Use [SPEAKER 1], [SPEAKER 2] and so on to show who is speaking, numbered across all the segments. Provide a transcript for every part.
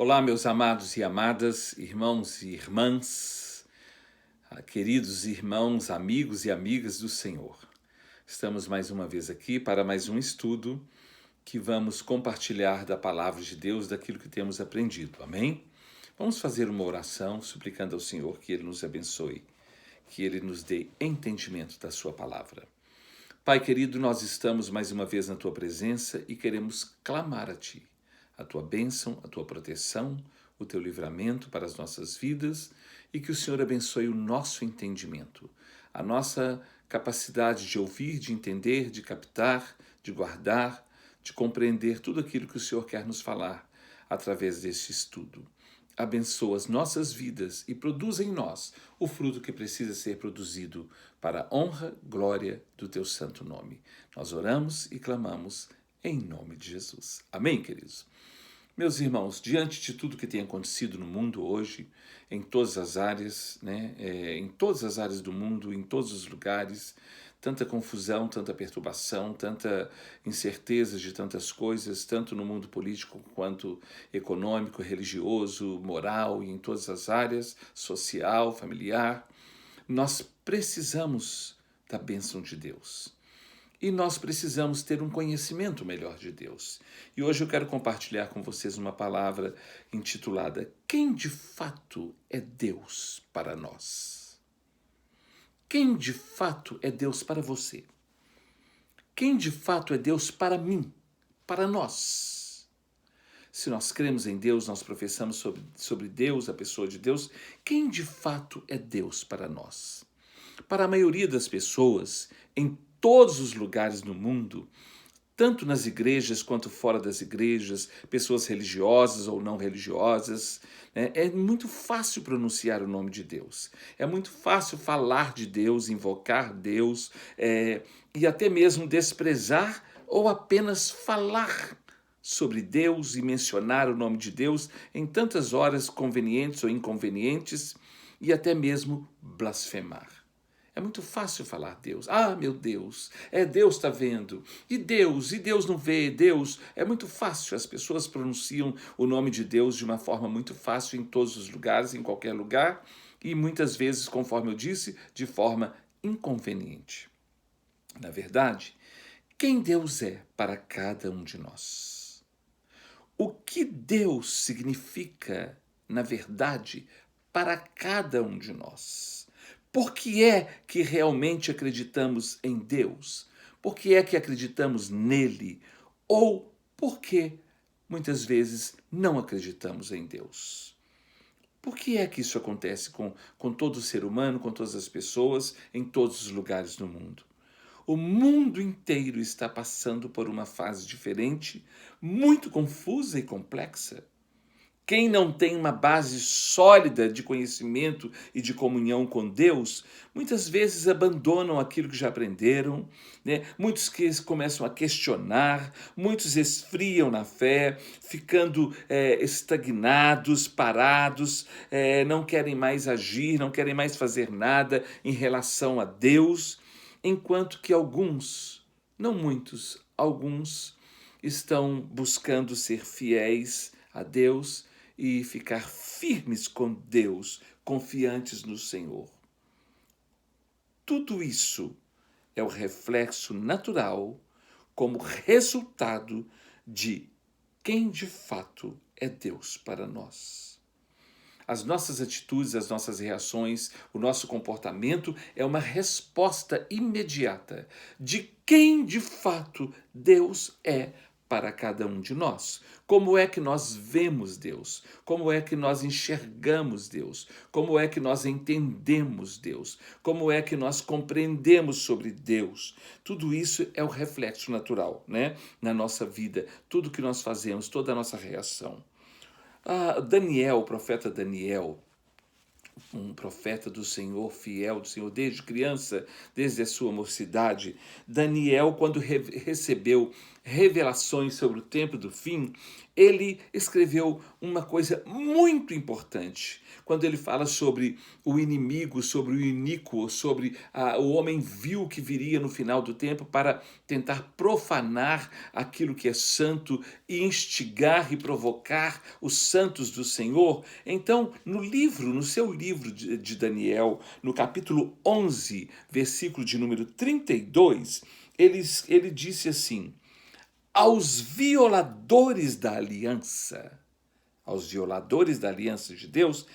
[SPEAKER 1] Olá, meus amados e amadas, irmãos e irmãs, queridos irmãos, amigos e amigas do Senhor. Estamos mais uma vez aqui para mais um estudo que vamos compartilhar da palavra de Deus, daquilo que temos aprendido. Amém? Vamos fazer uma oração suplicando ao Senhor que Ele nos abençoe, que Ele nos dê entendimento da sua palavra. Pai querido, nós estamos mais uma vez na Tua presença e queremos clamar a Ti a Tua bênção, a Tua proteção, o Teu livramento para as nossas vidas e que o Senhor abençoe o nosso entendimento, a nossa capacidade de ouvir, de entender, de captar, de guardar, de compreender tudo aquilo que o Senhor quer nos falar através deste estudo. Abençoa as nossas vidas e produz em nós o fruto que precisa ser produzido para a honra, glória do Teu santo nome. Nós oramos e clamamos em nome de Jesus. Amém, queridos? Meus irmãos, diante de tudo que tem acontecido no mundo hoje, em todas as áreas, em todas as áreas do mundo, em todos os lugares, tanta confusão, tanta perturbação, tanta incerteza de tantas coisas, tanto no mundo político quanto econômico, religioso, moral e em todas as áreas, social, familiar, nós precisamos da bênção de Deus. E nós precisamos ter um conhecimento melhor de Deus. E hoje eu quero compartilhar com vocês uma palavra intitulada Quem de fato é Deus para nós? Quem de fato é Deus para você? Quem de fato é Deus para mim, para nós? Se nós cremos em Deus, nós professamos sobre Deus, a pessoa de Deus, quem de fato é Deus para nós? Para a maioria das pessoas, em todos os lugares do mundo, tanto nas igrejas quanto fora das igrejas, pessoas religiosas ou não religiosas, é muito fácil pronunciar o nome de Deus. É muito fácil falar de Deus, invocar Deus, e até mesmo desprezar ou apenas falar sobre Deus e mencionar o nome de Deus em tantas horas convenientes ou inconvenientes e até mesmo blasfemar. É muito fácil falar Deus. Ah, meu Deus, Deus está vendo. E Deus não vê, Deus. É muito fácil, as pessoas pronunciam o nome de Deus de uma forma muito fácil em todos os lugares, em qualquer lugar, e muitas vezes, conforme eu disse, de forma inconveniente. Na verdade, quem Deus é para cada um de nós? O que Deus significa, na verdade, para cada um de nós? Por que é que realmente acreditamos em Deus? Por que é que acreditamos nele? Ou por que muitas vezes não acreditamos em Deus? Por que é que isso acontece com todo ser humano, com todas as pessoas, em todos os lugares do mundo? O mundo inteiro está passando por uma fase diferente, muito confusa e complexa. Quem não tem uma base sólida de conhecimento e de comunhão com Deus, muitas vezes abandonam aquilo que já aprenderam, Muitos que começam a questionar, muitos esfriam na fé, ficando estagnados, parados, não querem mais agir, não querem mais fazer nada em relação a Deus, enquanto que alguns, não muitos, alguns estão buscando ser fiéis a Deus e ficar firmes com Deus, confiantes no Senhor. Tudo isso é o reflexo natural como resultado de quem de fato é Deus para nós. As nossas atitudes, as nossas reações, o nosso comportamento é uma resposta imediata de quem de fato Deus é para cada um de nós. Como é que nós vemos Deus? Como é que nós enxergamos Deus? Como é que nós entendemos Deus? Como é que nós compreendemos sobre Deus? Tudo isso é o reflexo natural, na nossa vida. Tudo que nós fazemos, toda a nossa reação. Daniel, o profeta Daniel, um profeta do Senhor, fiel do Senhor, desde criança, desde a sua mocidade. Daniel, quando recebeu revelações sobre o tempo do fim, ele escreveu uma coisa muito importante. Quando ele fala sobre o inimigo, sobre o iníquo, sobre o homem vil que viria no final do tempo para tentar profanar aquilo que é santo e instigar e provocar os santos do Senhor. Então, no seu livro de Daniel, no capítulo 11, versículo de número 32, ele disse assim: aos violadores da aliança, de Deus,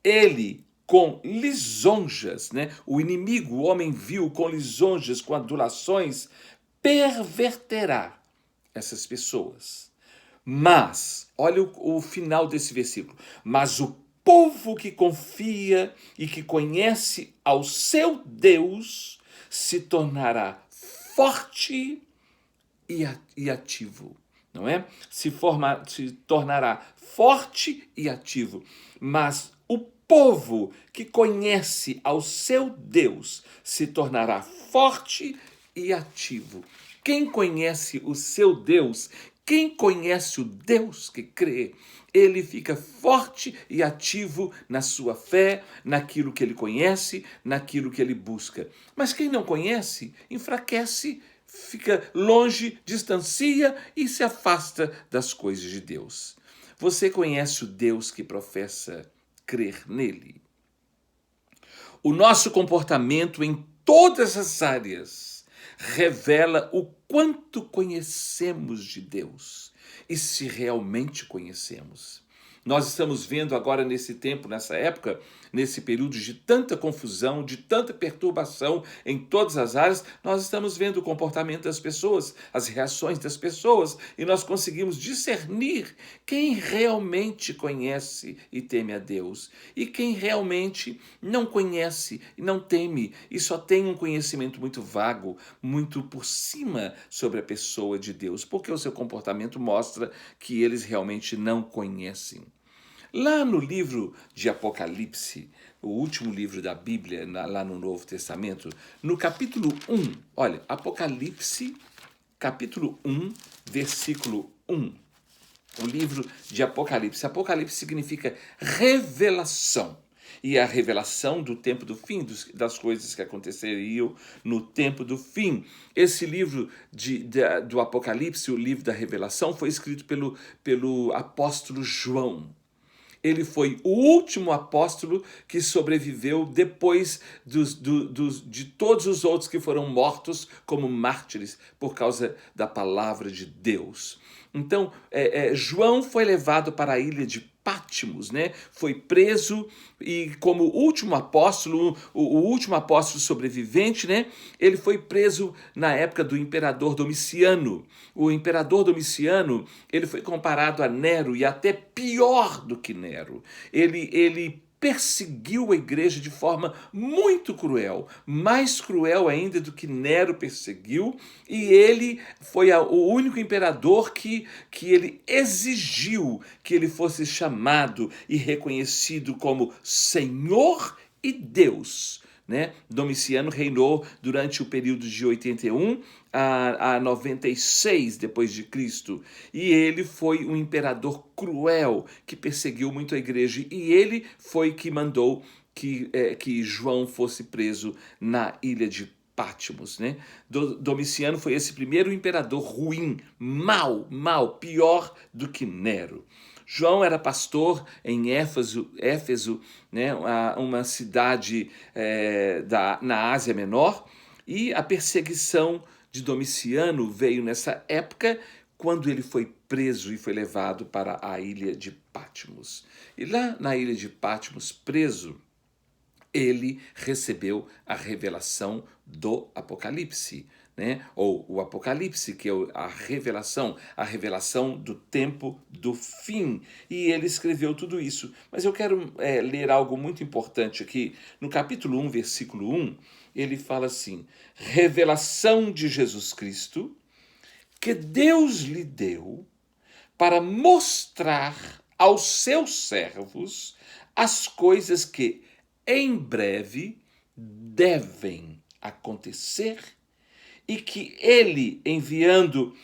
[SPEAKER 1] ele com lisonjas, né? O inimigo, o homem vil, com lisonjas, com adulações, perverterá essas pessoas. Mas, olha o final desse versículo, mas o povo que confia e que conhece ao seu Deus se tornará forte e ativo, não é? Se tornará forte e ativo. Mas o povo que conhece ao seu Deus se tornará forte e ativo. Quem conhece o seu Deus, quem conhece o Deus que crê, ele fica forte e ativo na sua fé, naquilo que ele conhece, naquilo que ele busca. Mas quem não conhece, enfraquece, fica longe, distancia e se afasta das coisas de Deus. Você conhece o Deus que professa crer nele? O nosso comportamento em todas as áreas revela o quanto conhecemos de Deus e se realmente conhecemos. Nós estamos vendo agora nesse tempo, nessa época, nesse período de tanta confusão, de tanta perturbação em todas as áreas, nós estamos vendo o comportamento das pessoas, as reações das pessoas, e nós conseguimos discernir quem realmente conhece e teme a Deus e quem realmente não conhece e não teme e só tem um conhecimento muito vago, muito por cima sobre a pessoa de Deus, porque o seu comportamento mostra que eles realmente não conhecem. Lá no livro de Apocalipse, o último livro da Bíblia, lá no Novo Testamento, no capítulo 1, olha, Apocalipse, capítulo 1, versículo 1. O livro de Apocalipse. Apocalipse significa revelação. E a revelação do tempo do fim, das coisas que aconteceriam no tempo do fim. Esse livro do Apocalipse, o livro da revelação, foi escrito pelo apóstolo João. Ele foi o último apóstolo que sobreviveu depois de todos os outros que foram mortos como mártires por causa da palavra de Deus. Então, João foi levado para a ilha de Patmos, né? Foi preso e como último apóstolo, o último apóstolo sobrevivente, né? Ele foi preso na época do imperador Domiciano. O imperador Domiciano, ele foi comparado a Nero e até pior do que Nero. Ele perseguiu a igreja de forma muito cruel, mais cruel ainda do que Nero perseguiu, e ele foi o único imperador que ele exigiu que ele fosse chamado e reconhecido como Senhor e Deus. Né? Domiciano reinou durante o período de 81 a 96 depois de Cristo, e ele foi um imperador cruel que perseguiu muito a igreja, e ele foi que mandou que João fosse preso na ilha de Patmos, né? Domiciano foi esse primeiro imperador ruim, mau, pior do que Nero. João era pastor em Éfeso, né, uma cidade na Ásia Menor, e a perseguição de Domiciano veio nessa época, quando ele foi preso e foi levado para a ilha de Patmos. E lá na ilha de Patmos, preso, ele recebeu a revelação do Apocalipse, né? Ou o Apocalipse, que é a revelação do tempo do fim. E ele escreveu tudo isso. Mas eu quero ler algo muito importante aqui. No capítulo 1, versículo 1, ele fala assim: revelação de Jesus Cristo, que Deus lhe deu para mostrar aos seus servos as coisas que em breve devem acontecer, e que ele, enviando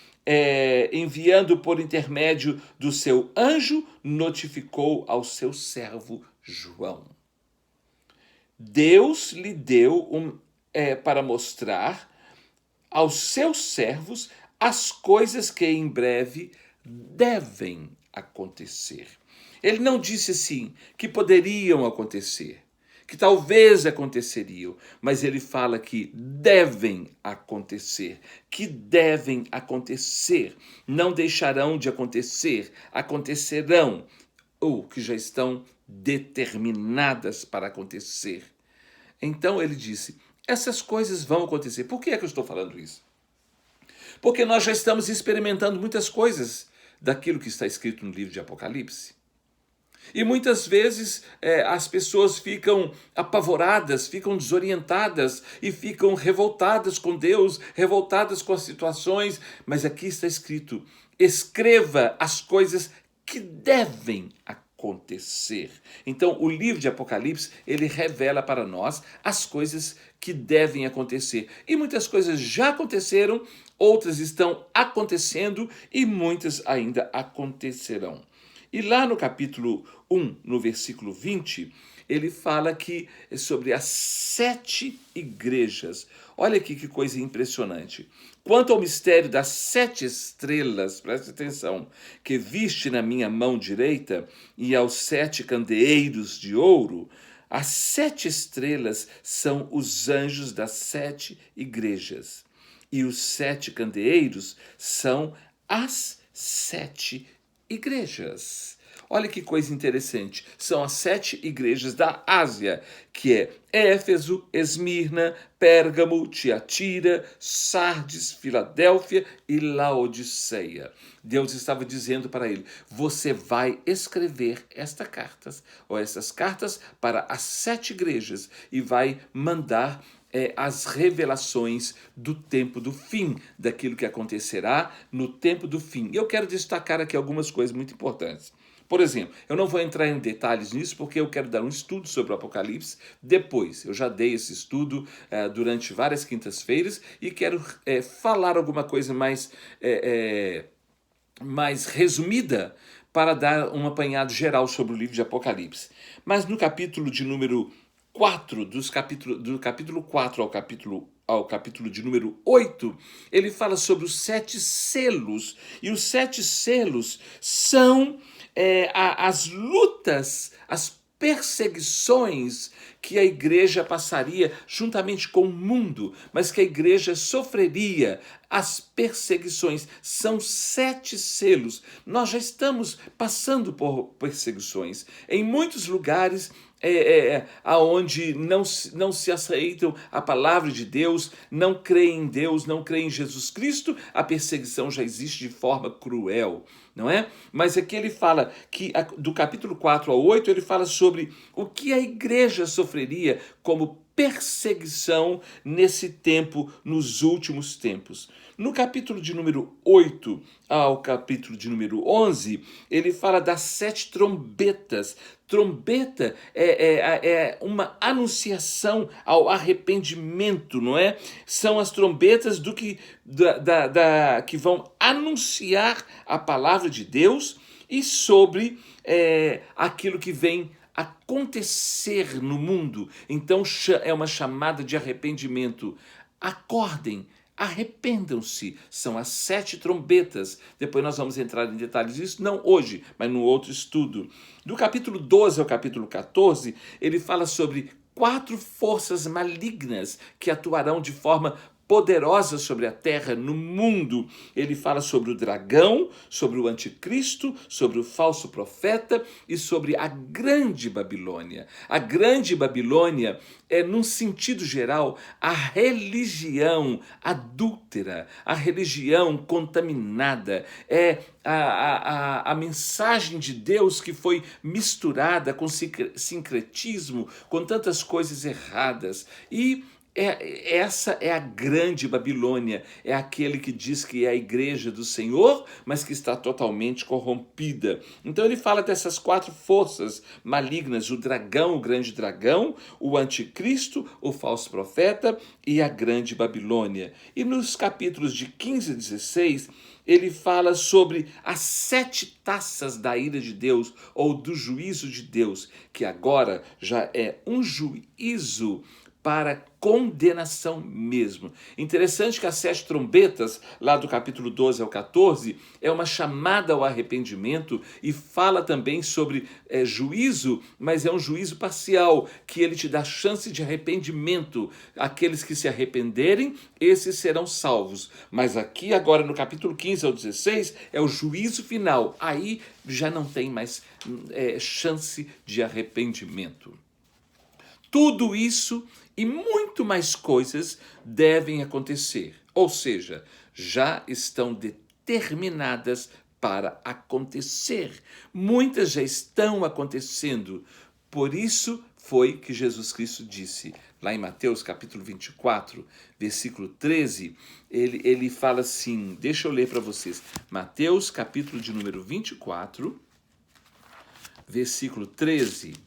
[SPEAKER 1] enviando por intermédio do seu anjo, notificou ao seu servo João. Deus lhe deu para mostrar aos seus servos as coisas que em breve devem acontecer. Ele não disse assim que poderiam acontecer, que talvez aconteceriam, mas ele fala que devem acontecer, não deixarão de acontecer, acontecerão, ou que já estão determinadas para acontecer. Então ele disse, essas coisas vão acontecer. Por que é que eu estou falando isso? Porque nós já estamos experimentando muitas coisas daquilo que está escrito no livro de Apocalipse. E muitas vezes as pessoas ficam apavoradas, ficam desorientadas e ficam revoltadas com Deus, revoltadas com as situações. Mas aqui está escrito, escreva as coisas que devem acontecer. Então, o livro de Apocalipse, ele revela para nós as coisas que devem acontecer. E muitas coisas já aconteceram, outras estão acontecendo e muitas ainda acontecerão. E lá no capítulo 1, no versículo 20, ele fala aqui sobre as 7 igrejas. Olha aqui que coisa impressionante. Quanto ao mistério das 7 estrelas, preste atenção, que viste na minha mão direita, e aos 7 candeeiros de ouro, as 7 estrelas são os anjos das 7 igrejas. E os 7 candeeiros são as 7 igrejas. Olha que coisa interessante. São as 7 igrejas da Ásia, que é Éfeso, Esmirna, Pérgamo, Tiatira, Sardes, Filadélfia e Laodiceia. Deus estava dizendo para ele, você vai escrever essas cartas para as 7 igrejas e vai mandar as revelações do tempo do fim, daquilo que acontecerá no tempo do fim. E eu quero destacar aqui algumas coisas muito importantes. Por exemplo, eu não vou entrar em detalhes nisso porque eu quero dar um estudo sobre o Apocalipse depois. Eu já dei esse estudo durante várias quintas-feiras e quero falar alguma coisa mais resumida para dar um apanhado geral sobre o livro de Apocalipse. Mas no capítulo de número 4, do capítulo 4 ao capítulo de número 8, ele fala sobre os 7 selos. E os 7 selos são as lutas, as perseguições que a igreja passaria juntamente com o mundo, mas que a igreja sofreria as perseguições. São 7 selos. Nós já estamos passando por perseguições. Em muitos lugares aonde não se aceitam a palavra de Deus, não creem em Deus, não creem em Jesus Cristo, a perseguição já existe de forma cruel, não é? Mas aqui ele fala que do capítulo 4 ao 8, ele fala sobre o que a igreja sofreria como perseguição nesse tempo, nos últimos tempos. No capítulo de número 8 ao capítulo de número 11, ele fala das 7 trombetas. Trombeta é uma anunciação ao arrependimento, não é? São as trombetas que vão anunciar a palavra de Deus e sobre aquilo que vem acontecer no mundo. Então é uma chamada de arrependimento. Acordem, arrependam-se. São as 7 trombetas. Depois nós vamos entrar em detalhes disso, não hoje, mas no outro estudo. Do capítulo 12 ao capítulo 14, ele fala sobre 4 forças malignas que atuarão de forma poderosa sobre a terra, no mundo. Ele fala sobre o dragão, sobre o anticristo, sobre o falso profeta e sobre a grande Babilônia. A grande Babilônia é, num sentido geral, a religião adúltera, a religião contaminada, é a mensagem de Deus que foi misturada com sincretismo, com tantas coisas erradas. E Essa é a grande Babilônia, é aquele que diz que é a igreja do Senhor, mas que está totalmente corrompida. Então ele fala dessas 4 forças malignas: o dragão, o grande dragão, o anticristo, o falso profeta e a grande Babilônia. E nos capítulos de 15 a 16, ele fala sobre as 7 taças da ira de Deus, ou do juízo de Deus, que agora já é um juízo para condenação mesmo. Interessante que as 7 trombetas, lá do capítulo 12 ao 14, é uma chamada ao arrependimento e fala também sobre juízo, mas é um juízo parcial, que ele te dá chance de arrependimento. Aqueles que se arrependerem, esses serão salvos. Mas aqui agora no capítulo 15 ao 16 é o juízo final. Aí já não tem mais chance de arrependimento. Tudo isso e muito mais coisas devem acontecer, ou seja, já estão determinadas para acontecer. Muitas já estão acontecendo. Por isso foi que Jesus Cristo disse, lá em Mateus capítulo 24, versículo 13, ele fala assim, deixa eu ler para vocês, Mateus capítulo de número 24, versículo 13,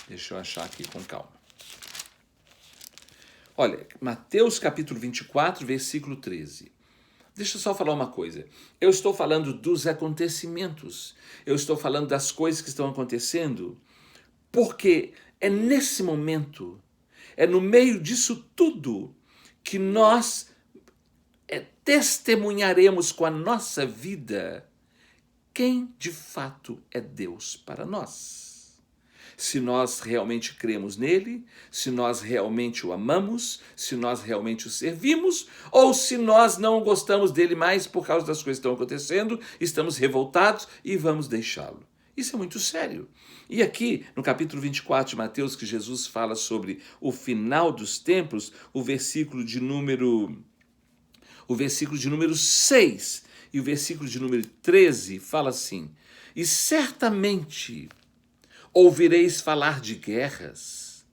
[SPEAKER 1] deixa eu achar aqui com calma. Olha, Mateus capítulo 24, versículo 13. Deixa eu só falar uma coisa. Eu estou falando dos acontecimentos. Eu estou falando das coisas que estão acontecendo, porque é nesse momento, é no meio disso tudo, que nós testemunharemos com a nossa vida quem de fato é Deus para nós. Se nós realmente cremos nele, se nós realmente o amamos, se nós realmente o servimos, ou se nós não gostamos dele mais por causa das coisas que estão acontecendo, estamos revoltados e vamos deixá-lo. Isso é muito sério. E aqui, no capítulo 24 de Mateus, que Jesus fala sobre o final dos tempos, o versículo de número 6 e o versículo de número 13 fala assim: e certamente ouvireis falar de guerras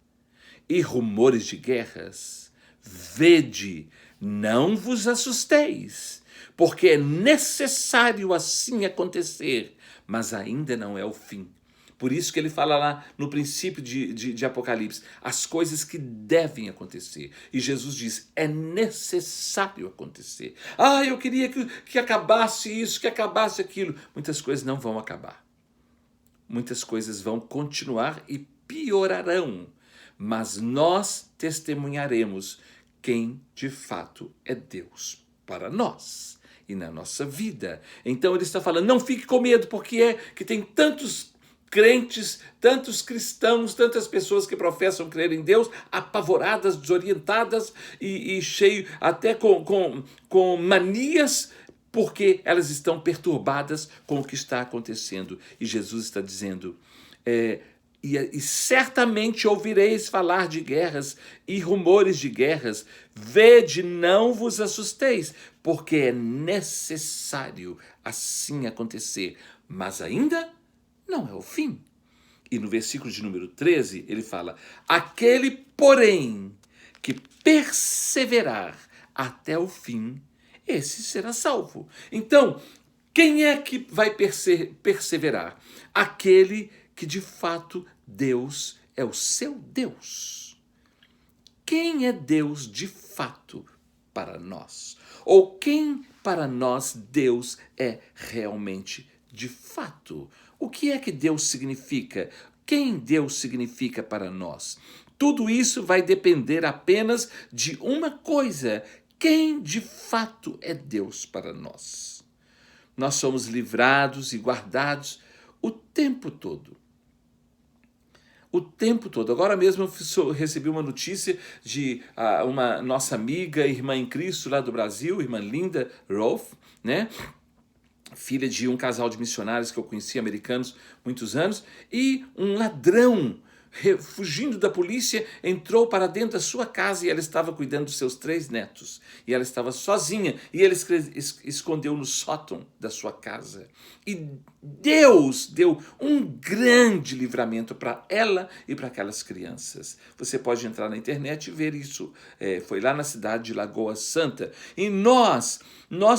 [SPEAKER 1] e rumores de guerras. Vede, não vos assusteis, porque é necessário assim acontecer, mas ainda não é o fim. Por isso que ele fala lá no princípio de Apocalipse, as coisas que devem acontecer. E Jesus diz, é necessário acontecer. Eu queria que acabasse isso, que acabasse aquilo. Muitas coisas não vão acabar. Muitas coisas vão continuar e piorarão, mas nós testemunharemos quem de fato é Deus para nós e na nossa vida. Então ele está falando, não fique com medo, porque é que tem tantos crentes, tantos cristãos, tantas pessoas que professam crer em Deus, apavoradas, desorientadas e cheio até com manias, porque elas estão perturbadas com o que está acontecendo. E Jesus está dizendo, e certamente ouvireis falar de guerras e rumores de guerras. Vede, não vos assusteis, porque é necessário assim acontecer. Mas ainda não é o fim. E no versículo de número 13, ele fala, aquele, porém, que perseverar até o fim, esse será salvo. Então, quem é que vai perseverar? Aquele que de fato Deus é o seu Deus. Quem é Deus de fato para nós? Ou quem para nós Deus é realmente de fato? O que é que Deus significa? Quem Deus significa para nós? Tudo isso vai depender apenas de uma coisa: quem de fato é Deus para nós? Nós somos livrados e guardados o tempo todo. O tempo todo. Agora mesmo eu recebi uma notícia de uma nossa amiga, irmã em Cristo lá do Brasil, irmã Linda Rolf, né? Filha de um casal de missionários que eu conheci, americanos, muitos anos, e um ladrão fugindo da polícia, entrou para dentro da sua casa e ela estava cuidando dos seus 3 netos. E ela estava sozinha e ele escondeu no sótão da sua casa. E Deus deu um grande livramento para ela e para aquelas crianças. Você pode entrar na internet e ver isso. Foi lá na cidade de Lagoa Santa. E nós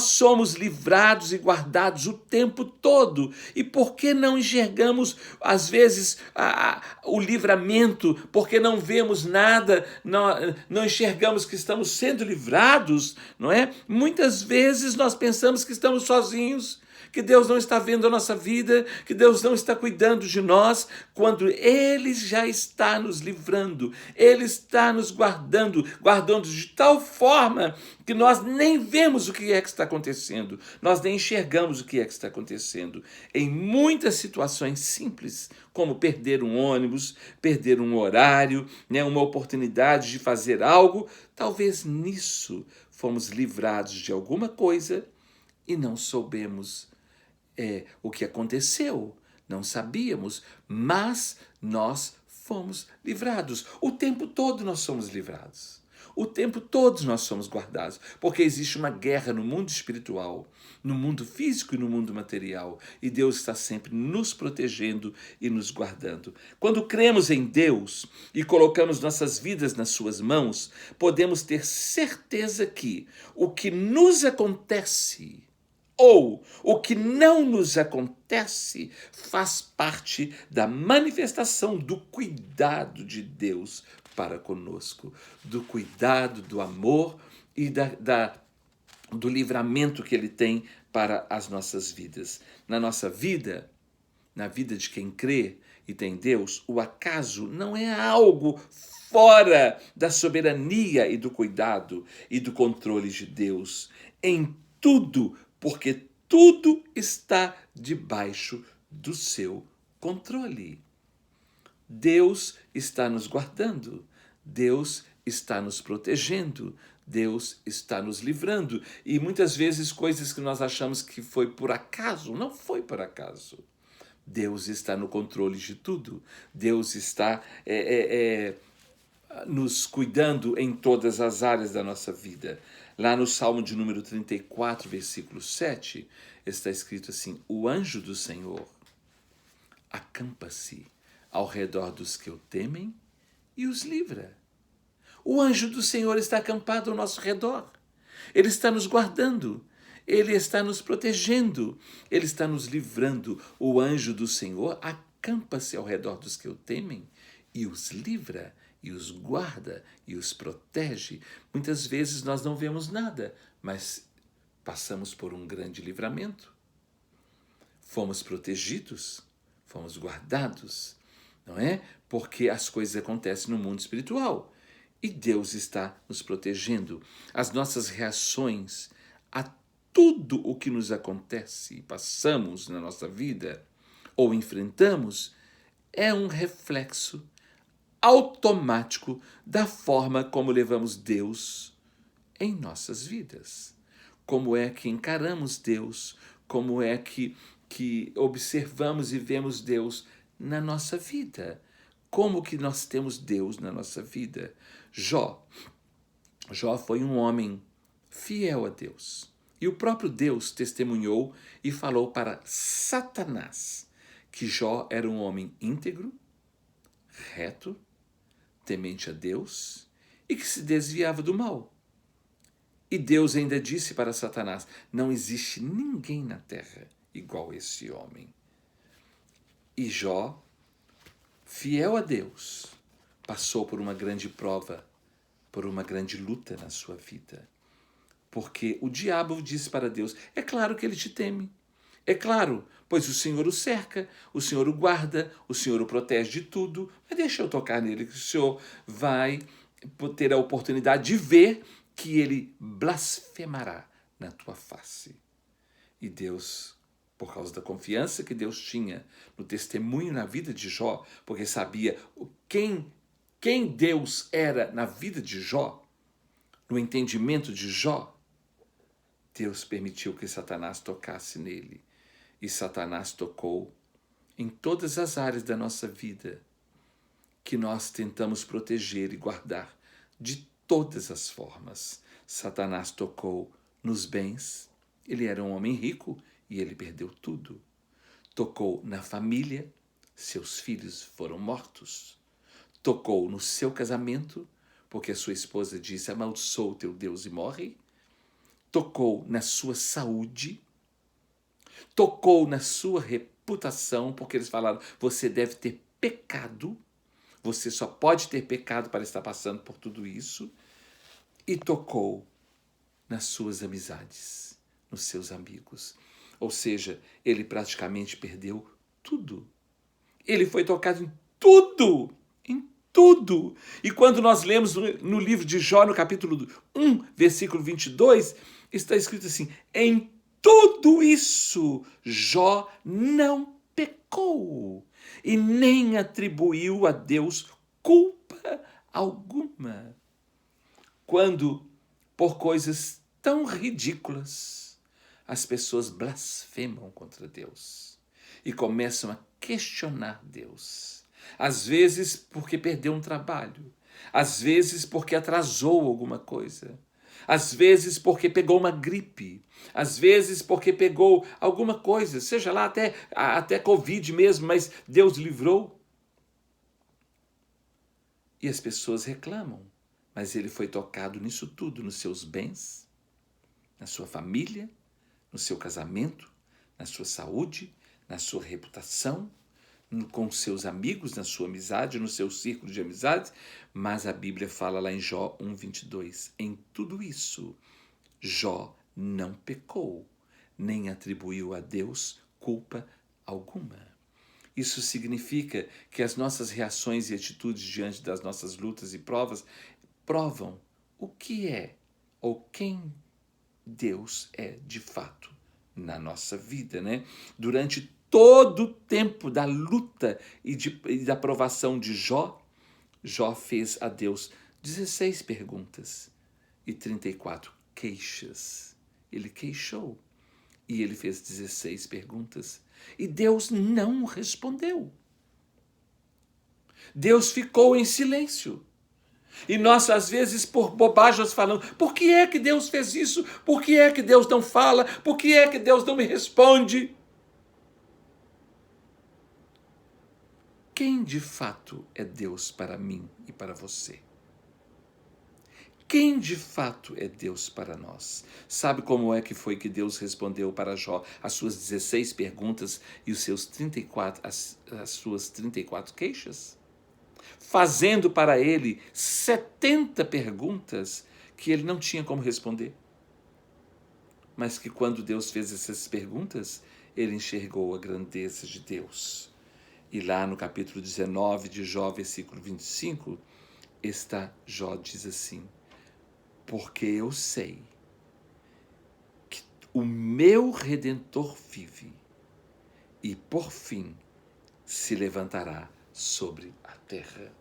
[SPEAKER 1] somos livrados e guardados o tempo todo. E por que não enxergamos, às vezes, o livramento? Porque não vemos nada, não enxergamos que estamos sendo livrados, não é? Muitas vezes nós pensamos que estamos sozinhos, que Deus não está vendo a nossa vida, que Deus não está cuidando de nós, quando Ele já está nos livrando, Ele está nos guardando de tal forma que nós nem vemos o que é que está acontecendo, nós nem enxergamos o que é que está acontecendo. Em muitas situações simples, como perder um ônibus, perder um horário, né, uma oportunidade de fazer algo, talvez nisso fomos livrados de alguma coisa e não soubemos o que aconteceu, não sabíamos, mas nós fomos livrados. O tempo todo nós somos livrados. O tempo todo nós somos guardados, porque existe uma guerra no mundo espiritual, no mundo físico e no mundo material, e Deus está sempre nos protegendo e nos guardando. Quando cremos em Deus e colocamos nossas vidas nas suas mãos, podemos ter certeza que o que nos acontece ou o que não nos acontece faz parte da manifestação do cuidado de Deus para conosco, do cuidado, do amor e do livramento que Ele tem para as nossas vidas. Na nossa vida, na vida de quem crê e tem Deus, o acaso não é algo fora da soberania e do cuidado e do controle de Deus. Em tudo, porque tudo está debaixo do seu controle. Deus está nos guardando, Deus está nos protegendo, Deus está nos livrando. E muitas vezes coisas que nós achamos que foi por acaso, não foi por acaso. Deus está no controle de tudo. Deus está nos cuidando em todas as áreas da nossa vida. Lá no Salmo de número 34, versículo 7, está escrito assim: o anjo do Senhor acampa-se ao redor dos que o temem e os livra. O anjo do Senhor está acampado ao nosso redor. Ele está nos guardando. Ele está nos protegendo. Ele está nos livrando. O anjo do Senhor acampa-se ao redor dos que o temem e os livra, e os guarda, e os protege. Muitas vezes nós não vemos nada, mas passamos por um grande livramento. Fomos protegidos, fomos guardados, não é? Porque as coisas acontecem no mundo espiritual. E Deus está nos protegendo. As nossas reações a tudo o que nos acontece e passamos na nossa vida ou enfrentamos é um reflexo automático da forma como levamos Deus em nossas vidas. Como é que encaramos Deus, como é que observamos e vemos Deus na nossa vida. Como que nós temos Deus na nossa vida? Jó foi um homem fiel a Deus. E o próprio Deus testemunhou e falou para Satanás que Jó era um homem íntegro, reto, temente a Deus e que se desviava do mal. E Deus ainda disse para Satanás: não existe ninguém na terra igual a esse homem. E Jó, fiel a Deus, passou por uma grande prova, por uma grande luta na sua vida. Porque o diabo disse para Deus: é claro que ele te teme. É claro, pois o Senhor o cerca, o Senhor o guarda, o Senhor o protege de tudo. Mas deixa eu tocar nele, que o Senhor vai ter a oportunidade de ver que ele blasfemará na tua face. E Deus, por causa da confiança que Deus tinha no testemunho na vida de Jó, porque sabia quem Deus era na vida de Jó, no entendimento de Jó, Deus permitiu que Satanás tocasse nele. E Satanás tocou em todas as áreas da nossa vida. que nós tentamos proteger e guardar de todas as formas. Satanás tocou nos bens, ele era um homem rico e ele perdeu tudo. Tocou na família, seus filhos foram mortos. Tocou no seu casamento, porque a sua esposa disse: amaldiçoa o teu Deus e morre. Tocou na sua saúde, tocou na sua reputação, porque eles falaram: você deve ter pecado, você só pode ter pecado para estar passando por tudo isso. E tocou nas suas amizades, nos seus amigos. Ou seja, ele praticamente perdeu tudo. Ele foi tocado em tudo, em tudo. E quando nós lemos no livro de Jó, no capítulo 1, versículo 22, está escrito assim: em tudo isso, Jó não pecou e nem atribuiu a Deus culpa alguma. Quando, por coisas tão ridículas, as pessoas blasfemam contra Deus e começam a questionar Deus. Às vezes porque perdeu um trabalho, às vezes porque atrasou alguma coisa, às vezes porque pegou uma gripe, às vezes porque pegou alguma coisa, seja lá até Covid mesmo, mas Deus livrou. E as pessoas reclamam. Mas ele foi tocado nisso tudo, nos seus bens, na sua família, no seu casamento, na sua saúde, na sua reputação, com seus amigos, na sua amizade, no seu círculo de amizades. Mas a Bíblia fala lá em Jó 1:22, em tudo isso, Jó não pecou, nem atribuiu a Deus culpa alguma. Isso significa que as nossas reações e atitudes diante das nossas lutas e provas provam o que é ou quem Deus é de fato na nossa vida, né? Durante todo o tempo da luta e da provação de Jó, Jó fez a Deus 16 perguntas e 34 queixas. Ele queixou e ele fez 16 perguntas e Deus não respondeu. Deus ficou em silêncio. E nós, às vezes, por bobagem, nós falamos: por que é que Deus fez isso? Por que é que Deus não fala? Por que é que Deus não me responde? Quem de fato é Deus para mim e para você? Quem de fato é Deus para nós? Sabe como é que foi que Deus respondeu para Jó as suas 16 perguntas e os seus as suas 34 queixas? Fazendo para ele 70 perguntas que ele não tinha como responder. Mas que quando Deus fez essas perguntas, ele enxergou a grandeza de Deus. E lá no capítulo 19 de Jó, versículo 25, Jó diz assim: porque eu sei que o meu Redentor vive e por fim se levantará sobre a terra.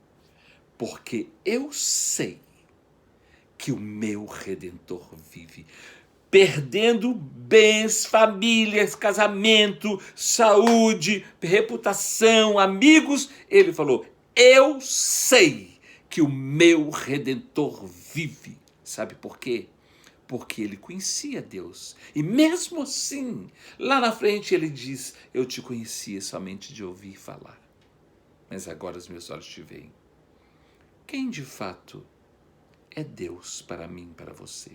[SPEAKER 1] Porque eu sei que o meu Redentor vive. Perdendo bens, famílias, casamento, saúde, reputação, amigos, ele falou: eu sei que o meu Redentor vive. Sabe por quê? Porque ele conhecia Deus. E mesmo assim, lá na frente ele diz: eu te conhecia somente de ouvir falar, mas agora os meus olhos te veem. Quem de fato é Deus para mim, para você?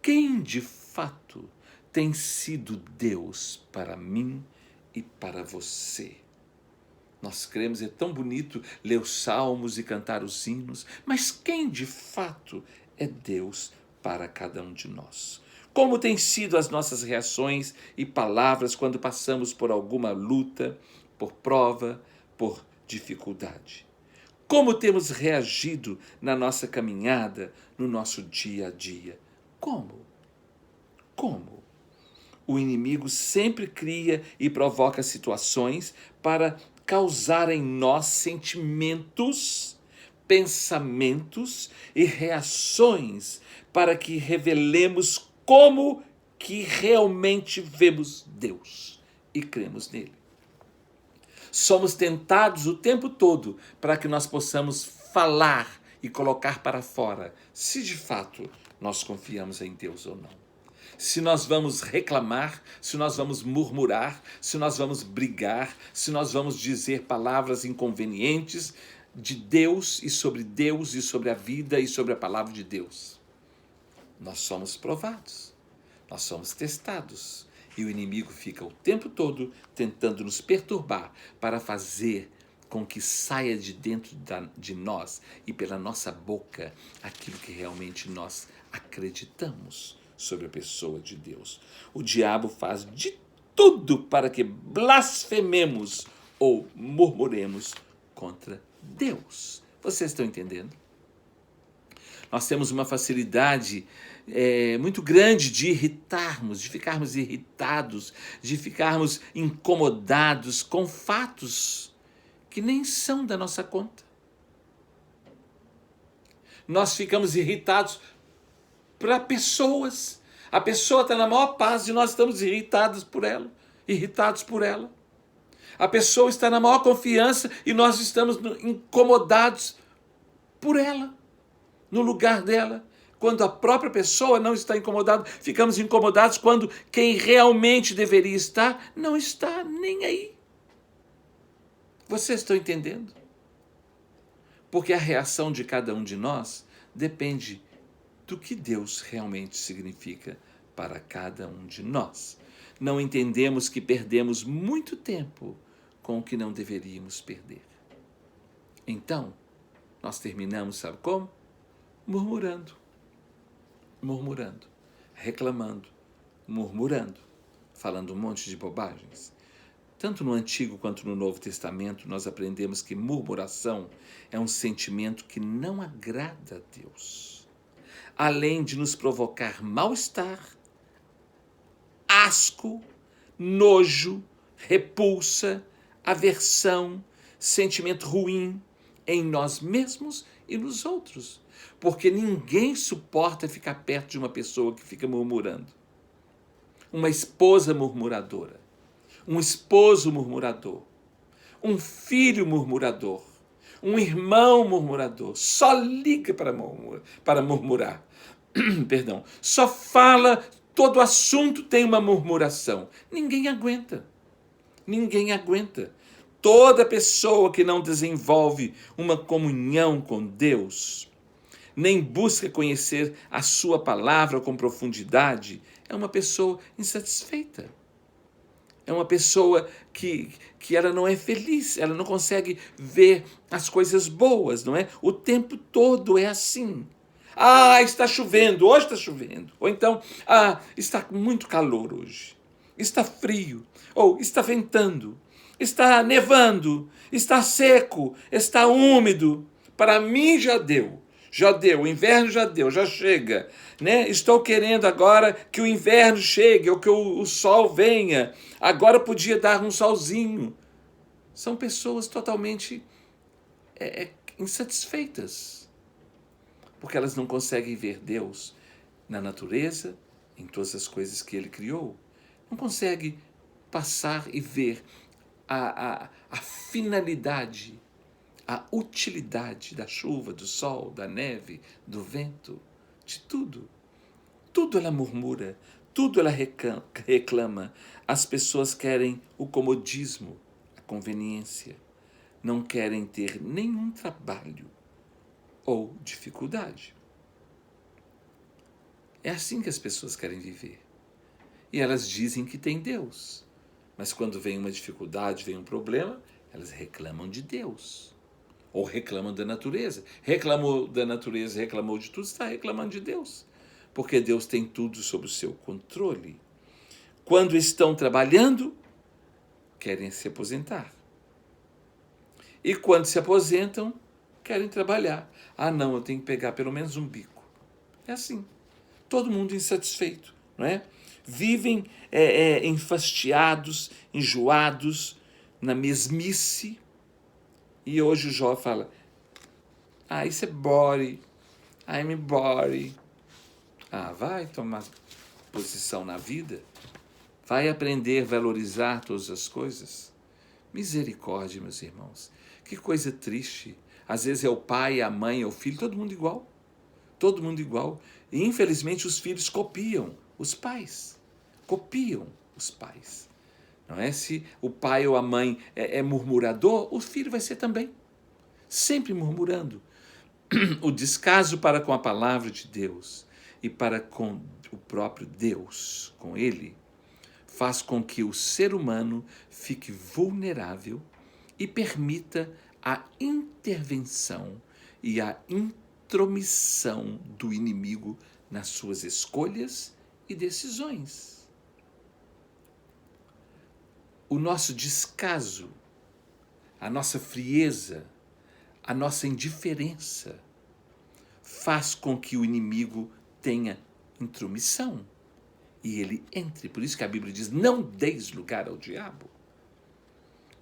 [SPEAKER 1] Quem de fato tem sido Deus para mim e para você? Nós cremos, é tão bonito ler os salmos e cantar os hinos, mas quem de fato é Deus para cada um de nós? Como têm sido as nossas reações e palavras quando passamos por alguma luta, por prova, por dificuldade? Como temos reagido na nossa caminhada, no nosso dia a dia? Como? O inimigo sempre cria e provoca situações para causar em nós sentimentos, pensamentos e reações para que revelemos como que realmente vemos Deus e cremos nele. Somos tentados o tempo todo para que nós possamos falar e colocar para fora se de fato nós confiamos em Deus ou não. Se nós vamos reclamar, se nós vamos murmurar, se nós vamos brigar, se nós vamos dizer palavras inconvenientes de Deus e sobre a vida e sobre a palavra de Deus. Nós somos provados, nós somos testados e o inimigo fica o tempo todo tentando nos perturbar para fazer com que saia de dentro de nós e pela nossa boca aquilo que realmente nós acreditamos sobre a pessoa de Deus. O diabo faz de tudo para que blasfememos ou murmuremos contra Deus. Vocês estão entendendo? Nós temos uma facilidade muito grande de irritarmos, de ficarmos irritados, de ficarmos incomodados com fatos que nem são da nossa conta. Nós ficamos irritados para pessoas. A pessoa está na maior paz e nós estamos irritados por ela. A pessoa está na maior confiança e nós estamos incomodados por ela, no lugar dela. Quando a própria pessoa não está incomodada, ficamos incomodados quando quem realmente deveria estar, não está nem aí. Vocês estão entendendo? Porque a reação de cada um de nós depende do que Deus realmente significa para cada um de nós. Não entendemos que perdemos muito tempo com o que não deveríamos perder. Então, nós terminamos, sabe como? Murmurando, reclamando, murmurando, falando um monte de bobagens. Tanto no Antigo quanto no Novo Testamento, nós aprendemos que murmuração é um sentimento que não agrada a Deus. Além de nos provocar mal-estar, asco, nojo, repulsa, aversão, sentimento ruim em nós mesmos e nos outros. Porque ninguém suporta ficar perto de uma pessoa que fica murmurando. Uma esposa murmuradora, um esposo murmurador, um filho murmurador, um irmão murmurador, só liga para murmurar. Perdão, só fala, todo assunto tem uma murmuração. Ninguém aguenta. Toda pessoa que não desenvolve uma comunhão com Deus, nem busca conhecer a sua palavra com profundidade, é uma pessoa insatisfeita. É uma pessoa que ela não é feliz, ela não consegue ver as coisas boas, não é? O tempo todo é assim. Está chovendo, hoje está chovendo. Ou então, está muito calor hoje. Está frio, ou está ventando, está nevando, está seco, está úmido. Para mim já deu, o inverno já deu, já chega, né? Estou querendo agora que o inverno chegue, ou que o sol venha. Agora podia dar um solzinho. São pessoas totalmente insatisfeitas, porque elas não conseguem ver Deus na natureza, em todas as coisas que Ele criou. Não conseguem passar e ver a finalidade, a utilidade da chuva, do sol, da neve, do vento, de tudo. Tudo ela murmura, tudo ela reclama. As pessoas querem o comodismo, a conveniência. Não querem ter nenhum trabalho ou dificuldade. É assim que as pessoas querem viver. E elas dizem que tem Deus. Mas quando vem uma dificuldade, vem um problema, elas reclamam de Deus. Ou reclamam da natureza. Reclamou da natureza, reclamou de tudo, está reclamando de Deus. Porque Deus tem tudo sob o seu controle. Quando estão trabalhando, querem se aposentar. E quando se aposentam, querem trabalhar. Não, eu tenho que pegar pelo menos um bico. É assim. Todo mundo insatisfeito, não é? Vivem enfastiados, enjoados, na mesmice. E hoje o Jó fala, isso é body, I'm body. Vai tomar posição na vida, vai aprender a valorizar todas as coisas, Misericórdia, meus irmãos. Que coisa triste. Às vezes é o pai, a mãe, é o filho, todo mundo igual. Todo mundo igual. E infelizmente os filhos copiam os pais. Copiam os pais. Não é? Se o pai ou a mãe é murmurador, o filho vai ser também. Sempre murmurando. O descaso para com a palavra de Deus e para com o próprio Deus, com Ele, faz com que o ser humano fique vulnerável e permita a intervenção e a intromissão do inimigo nas suas escolhas e decisões. O nosso descaso, a nossa frieza, a nossa indiferença faz com que o inimigo tenha intromissão e ele entre. Por isso que a Bíblia diz, não deis lugar ao diabo.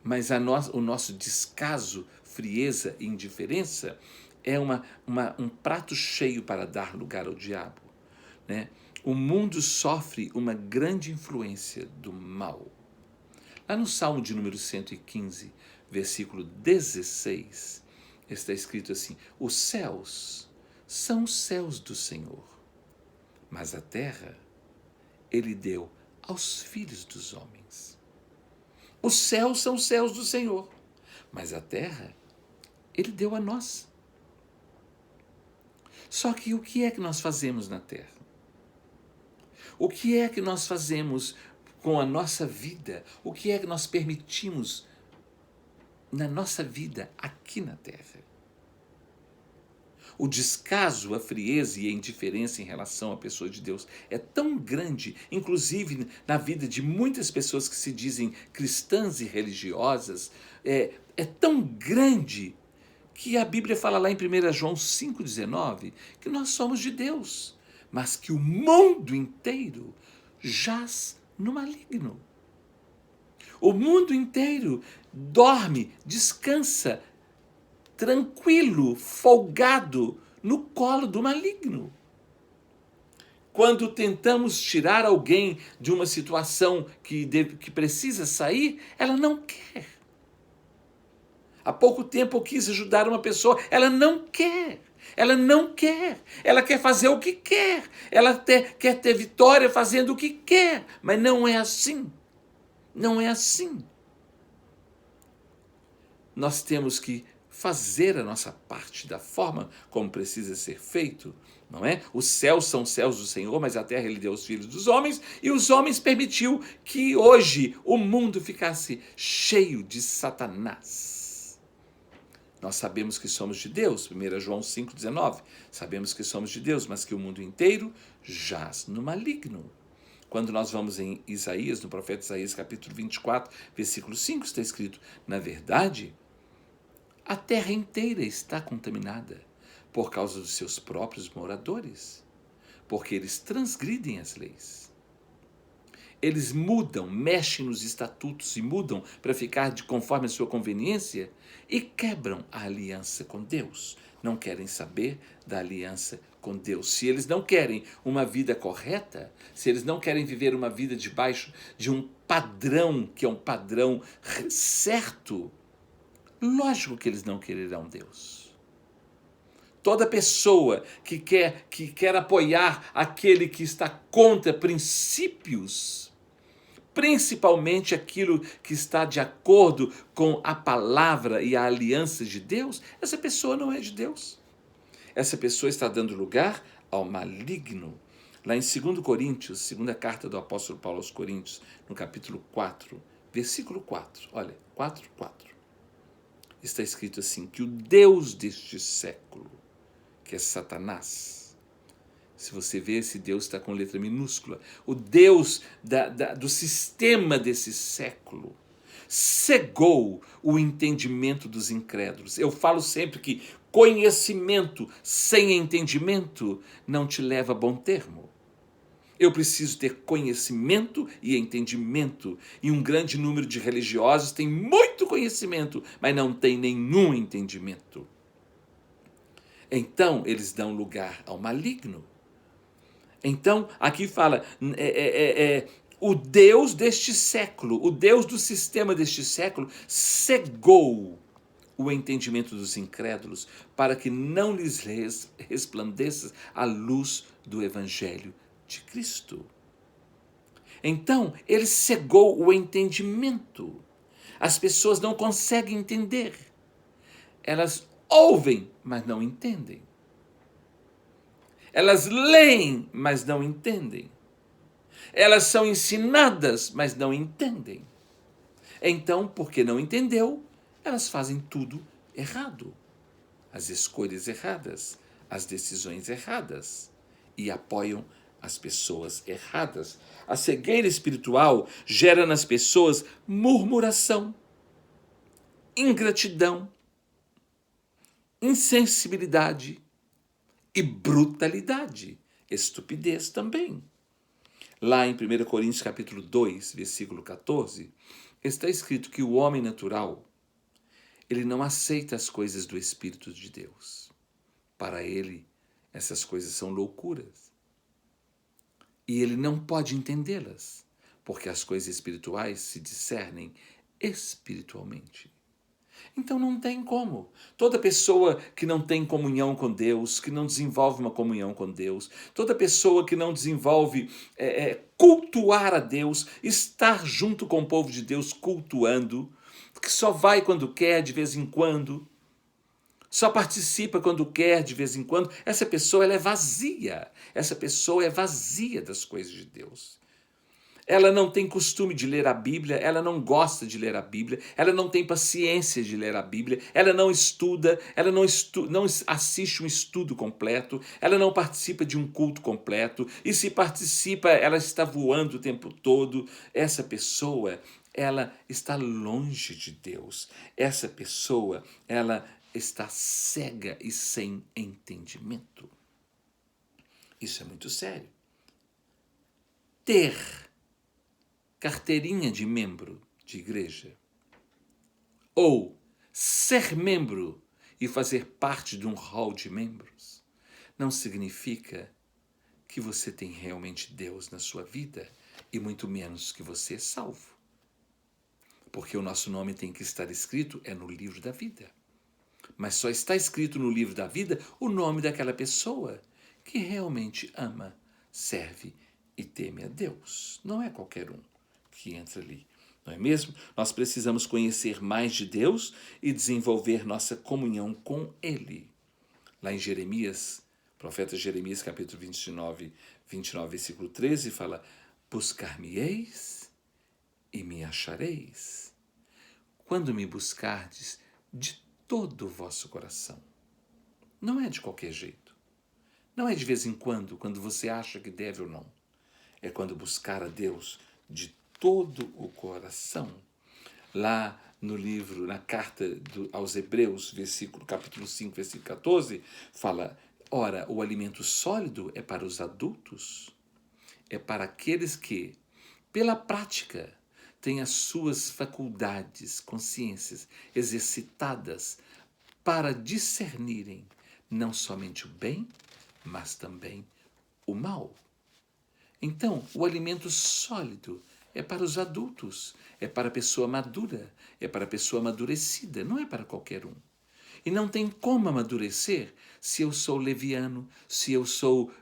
[SPEAKER 1] Mas o nosso descaso, frieza e indiferença é um prato cheio para dar lugar ao diabo. Né? O mundo sofre uma grande influência do mal. Lá no Salmo de número 115, versículo 16, está escrito assim, os céus são os céus do Senhor, mas a terra Ele deu aos filhos dos homens. Os céus são os céus do Senhor, mas a terra Ele deu a nós. Só que o que é que nós fazemos na terra? O que é que nós fazemos com a nossa vida? O que é que nós permitimos na nossa vida aqui na terra? O descaso, a frieza e a indiferença em relação à pessoa de Deus é tão grande, inclusive na vida de muitas pessoas que se dizem cristãs e religiosas, é tão grande que a Bíblia fala lá em 1 João 5,19 que nós somos de Deus, mas que o mundo inteiro jaz no maligno. O mundo inteiro dorme, descansa, tranquilo, folgado, no colo do maligno. Quando tentamos tirar alguém de uma situação que precisa sair, ela não quer. Há pouco tempo eu quis ajudar uma pessoa, ela não quer. Ela não quer. Ela quer fazer o que quer. Ela quer ter vitória fazendo o que quer. Mas não é assim. Não é assim. Nós temos que fazer a nossa parte da forma como precisa ser feito, não é? Os céus são os céus do Senhor, mas a terra Ele deu aos filhos dos homens, e os homens permitiu que hoje o mundo ficasse cheio de Satanás. Nós sabemos que somos de Deus, 1 João 5,19, sabemos que somos de Deus, mas que o mundo inteiro jaz no maligno. Quando nós vamos em Isaías, no profeta Isaías, capítulo 24, versículo 5, está escrito, na verdade, a terra inteira está contaminada por causa dos seus próprios moradores, porque eles transgridem as leis. Eles mudam, mexem nos estatutos e mudam para ficar conforme a sua conveniência e quebram a aliança com Deus. Não querem saber da aliança com Deus. Se eles não querem uma vida correta, se eles não querem viver uma vida debaixo de um padrão que é um padrão certo, lógico que eles não quererão Deus. Toda pessoa que quer apoiar aquele que está contra princípios, principalmente aquilo que está de acordo com a palavra e a aliança de Deus, essa pessoa não é de Deus. Essa pessoa está dando lugar ao maligno. Lá em 2 Coríntios, segunda carta do apóstolo Paulo aos Coríntios, no capítulo 4, versículo 4, olha, 4:4. Está escrito assim, que o Deus deste século, que é Satanás, se você vê, esse Deus está com letra minúscula, o Deus do sistema desse século, cegou o entendimento dos incrédulos. Eu falo sempre que conhecimento sem entendimento não te leva a bom termo. Eu preciso ter conhecimento e entendimento. E um grande número de religiosos tem muito conhecimento, mas não tem nenhum entendimento. Então, eles dão lugar ao maligno. Então, aqui fala, O Deus deste século, o Deus do sistema deste século, cegou o entendimento dos incrédulos para que não lhes resplandeça a luz do Evangelho de Cristo. Então, ele cegou o entendimento. As pessoas não conseguem entender. Elas ouvem, mas não entendem. Elas leem, mas não entendem. Elas são ensinadas, mas não entendem. Então, porque não entendeu, elas fazem tudo errado. As escolhas erradas, as decisões erradas e apoiam as pessoas erradas. A cegueira espiritual gera nas pessoas murmuração, ingratidão, insensibilidade e brutalidade, estupidez também. Lá em 1 Coríntios capítulo 2, versículo 14, está escrito que o homem natural, ele não aceita as coisas do Espírito de Deus. Para ele, essas coisas são loucuras. E ele não pode entendê-las, porque as coisas espirituais se discernem espiritualmente. Então não tem como. Toda pessoa que não tem comunhão com Deus, que não desenvolve uma comunhão com Deus, toda pessoa que não desenvolve cultuar a Deus, estar junto com o povo de Deus cultuando, que só vai quando quer, de vez em quando, só participa quando quer, de vez em quando, essa pessoa ela é vazia. Essa pessoa é vazia das coisas de Deus. Ela não tem costume de ler a Bíblia, ela não gosta de ler a Bíblia, ela não tem paciência de ler a Bíblia, ela não estuda, ela não assiste um estudo completo, ela não participa de um culto completo, e se participa, ela está voando o tempo todo. Essa pessoa, ela está longe de Deus. Essa pessoa, ela está cega e sem entendimento. Isso é muito sério. Ter carteirinha de membro de igreja, ou ser membro e fazer parte de um hall de membros, não significa que você tem realmente Deus na sua vida, e muito menos que você é salvo. Porque o nosso nome tem que estar escrito no livro da vida. Mas só está escrito no livro da vida o nome daquela pessoa que realmente ama, serve e teme a Deus. Não é qualquer um que entra ali, não é mesmo? Nós precisamos conhecer mais de Deus e desenvolver nossa comunhão com Ele. Lá em Jeremias, profeta Jeremias, capítulo 29, versículo 13, fala: buscar-me-eis e me achareis, quando me buscardes de todo o vosso coração. Não é de qualquer jeito. Não é de vez em quando você acha que deve ou não. É quando buscar a Deus de todo o coração. Lá no livro, na carta aos Hebreus, capítulo 5, versículo 14, fala: ora, o alimento sólido é para os adultos, é para aqueles que, pela prática, têm as suas faculdades, consciências exercitadas para discernirem não somente o bem, mas também o mal. Então, o alimento sólido é para os adultos, é para a pessoa madura, é para a pessoa amadurecida, não é para qualquer um. E não tem como amadurecer se eu sou leviano, se eu sou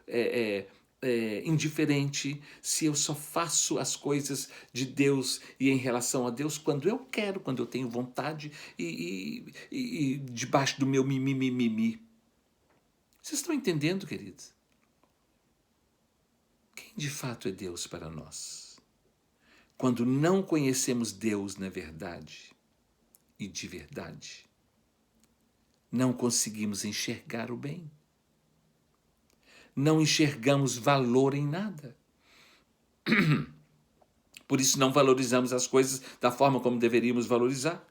[SPEAKER 1] indiferente, se eu só faço as coisas de Deus e em relação a Deus quando eu quero, quando eu tenho vontade e debaixo do meu mimimi. Vocês estão entendendo, queridos? Quem de fato é Deus para nós? Quando não conhecemos Deus na verdade e de verdade, não conseguimos enxergar o bem. Não enxergamos valor em nada. Por isso não valorizamos as coisas da forma como deveríamos valorizar.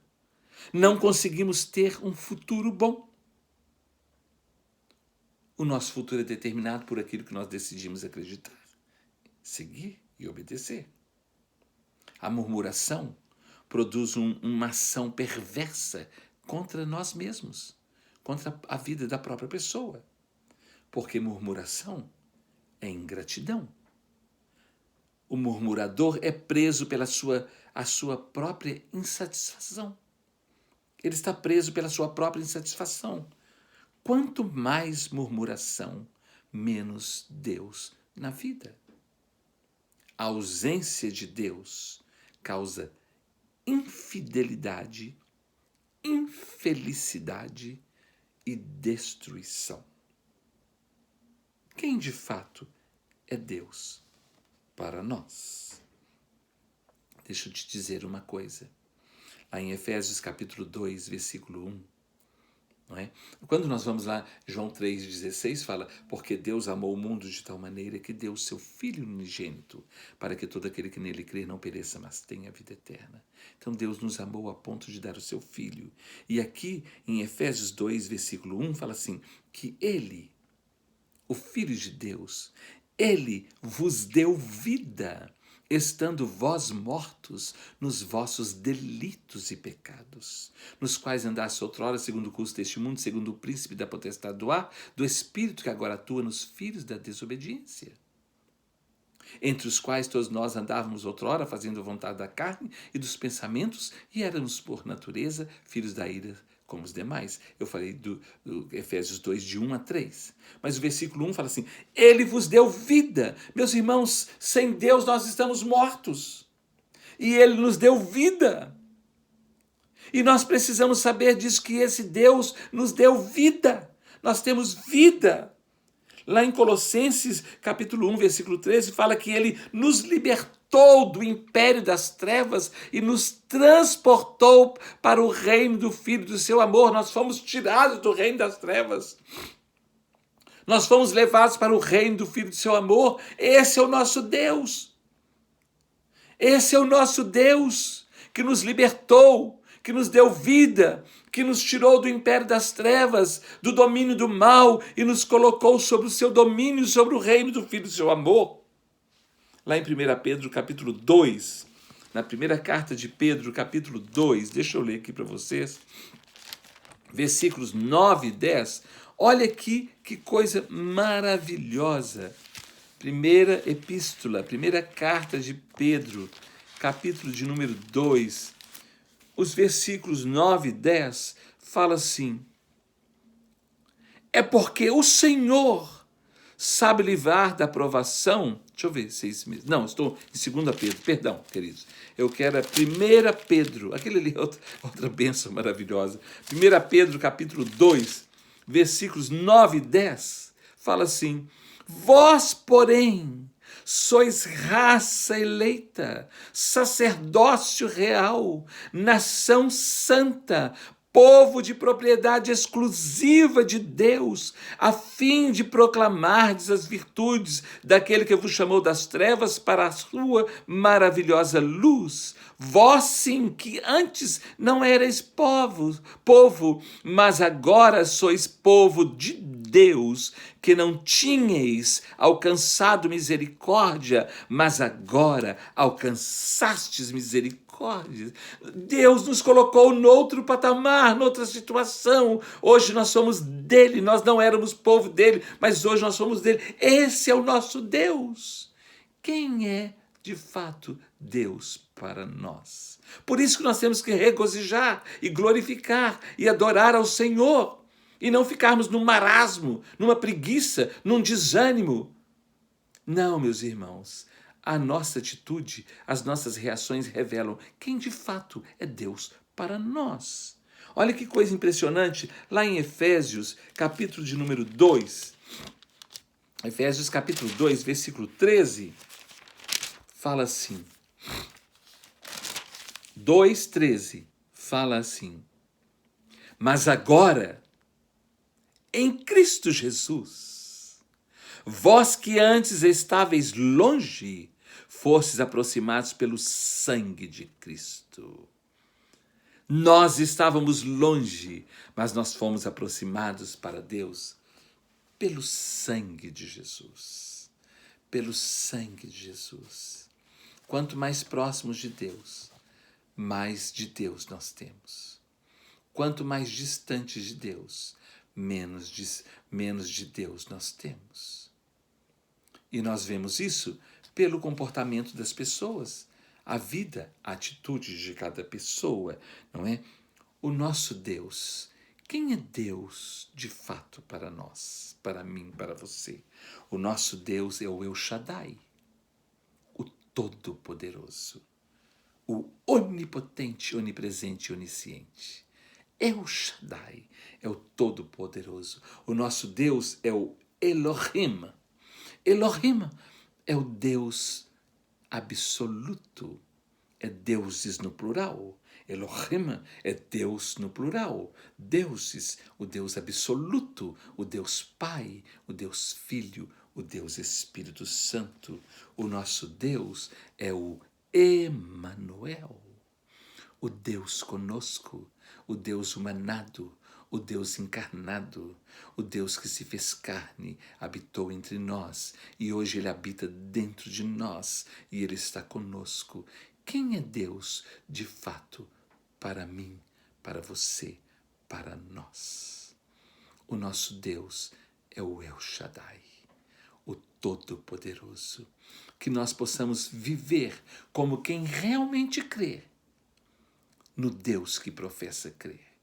[SPEAKER 1] Não conseguimos ter um futuro bom. O nosso futuro é determinado por aquilo que nós decidimos acreditar, seguir e obedecer. A murmuração produz uma ação perversa contra nós mesmos, contra a vida da própria pessoa. Porque murmuração é ingratidão. O murmurador é preso pela a sua própria insatisfação. Ele está preso pela sua própria insatisfação. Quanto mais murmuração, menos Deus na vida. A ausência de Deus causa infidelidade, infelicidade e destruição. Quem de fato é Deus para nós? Deixa eu te dizer uma coisa. Lá em Efésios capítulo 2, versículo 1, não é? Quando nós vamos lá, João 3,16 fala, porque Deus amou o mundo de tal maneira que deu o seu Filho unigênito, para que todo aquele que nele crer não pereça, mas tenha vida eterna. Então Deus nos amou a ponto de dar o seu Filho. E aqui em Efésios 2, versículo 1, fala assim, que Ele, o Filho de Deus, Ele vos deu vida, estando vós mortos nos vossos delitos e pecados, nos quais andaste outrora segundo o curso deste mundo, segundo o príncipe da potestade do ar, do espírito que agora atua nos filhos da desobediência, entre os quais todos nós andávamos outrora, fazendo a vontade da carne e dos pensamentos, e éramos por natureza filhos da ira como os demais. Eu falei do Efésios 2, de 1 a 3. Mas o versículo 1 fala assim, Ele vos deu vida. Meus irmãos, sem Deus nós estamos mortos. E Ele nos deu vida. E nós precisamos saber disso, que esse Deus nos deu vida. Nós temos vida. Lá em Colossenses, capítulo 1, versículo 13, fala que Ele nos libertou do império das trevas e nos transportou para o reino do Filho do seu amor. Nós fomos tirados do reino das trevas. Nós fomos levados para o reino do Filho do seu amor. Esse é o nosso Deus. Esse é o nosso Deus que nos libertou, que nos deu vida, que nos tirou do império das trevas, do domínio do mal e nos colocou sobre o seu domínio, sobre o reino do Filho do seu amor. Lá em 1 Pedro, capítulo 2, na primeira carta de Pedro, capítulo 2, deixa eu ler aqui para vocês, versículos 9 e 10, olha aqui que coisa maravilhosa. Primeira epístola, primeira carta de Pedro, capítulo de número 2, os versículos 9 e 10, fala assim, é porque o Senhor sabe livrar da provação. Deixa eu ver se é isso mesmo. Não, estou em 2 Pedro, perdão, queridos. Eu quero a 1 Pedro, aquele ali é outra bênção maravilhosa. 1 Pedro, capítulo 2, versículos 9 e 10, fala assim, vós, porém, sois raça eleita, sacerdócio real, nação santa, povo de propriedade exclusiva de Deus, a fim de proclamardes as virtudes daquele que vos chamou das trevas para a sua maravilhosa luz. Vós sim, que antes não erais povo, mas agora sois povo de Deus, que não tinhais alcançado misericórdia, mas agora alcançastes misericórdia. Deus nos colocou noutro patamar, noutra situação. Hoje nós somos dele, nós não éramos povo dele, mas hoje nós somos dele. Esse é o nosso Deus. Quem é de fato Deus para nós? Por isso que nós temos que regozijar e glorificar e adorar ao Senhor e não ficarmos num marasmo, numa preguiça, num desânimo. Não, meus irmãos, a nossa atitude, as nossas reações revelam quem de fato é Deus para nós. Olha que coisa impressionante, lá em Efésios, capítulo de número 2, Efésios capítulo 2, versículo 13, fala assim, 2:13, fala assim, mas agora, em Cristo Jesus, vós que antes estáveis longe, fostes aproximados pelo sangue de Cristo. Nós estávamos longe, mas nós fomos aproximados para Deus pelo sangue de Jesus. Pelo sangue de Jesus. Quanto mais próximos de Deus, mais de Deus nós temos. Quanto mais distantes de Deus, menos de Deus nós temos. E nós vemos isso pelo comportamento das pessoas, a vida, a atitude de cada pessoa, não é? O nosso Deus. Quem é Deus de fato para nós, para mim, para você? O nosso Deus é o El Shaddai, o Todo-Poderoso, o onipotente, onipresente e onisciente. El Shaddai é o Todo-Poderoso. O nosso Deus é o Elohim. Elohim é o Deus absoluto. É deuses no plural. Elohim é Deus no plural. Deuses, o Deus absoluto, o Deus Pai, o Deus Filho, o Deus Espírito Santo. O nosso Deus é o Emanuel, o Deus conosco, o Deus humanado, o Deus encarnado, o Deus que se fez carne, habitou entre nós e hoje Ele habita dentro de nós e Ele está conosco. Quem é Deus de fato para mim, para você, para nós? O nosso Deus é o El Shaddai, o Todo-Poderoso. Que nós possamos viver como quem realmente crê no Deus que professa crer.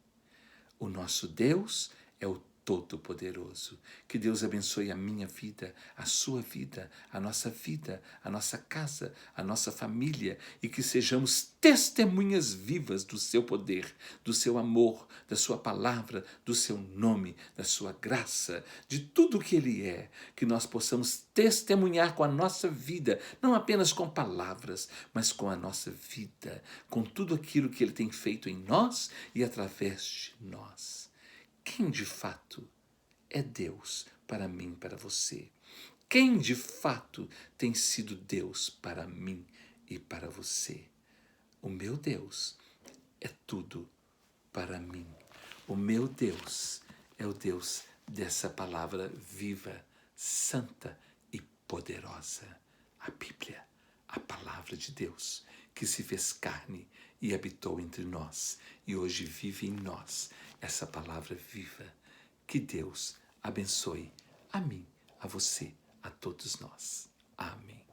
[SPEAKER 1] O nosso Deus é o Todo-Poderoso. Que Deus abençoe a minha vida, a sua vida, a nossa casa, a nossa família e que sejamos testemunhas vivas do seu poder, do seu amor, da sua palavra, do seu nome, da sua graça, de tudo que Ele é. Que nós possamos testemunhar com a nossa vida, não apenas com palavras, mas com a nossa vida, com tudo aquilo que Ele tem feito em nós e através de nós. Quem de fato é Deus para mim, para você? Quem de fato tem sido Deus para mim e para você? O meu Deus é tudo para mim. O meu Deus é o Deus dessa palavra viva, santa e poderosa. A Bíblia, a palavra de Deus, que se fez carne e habitou entre nós e hoje vive em nós essa palavra viva. Que Deus abençoe a mim, a você, a todos nós. Amém.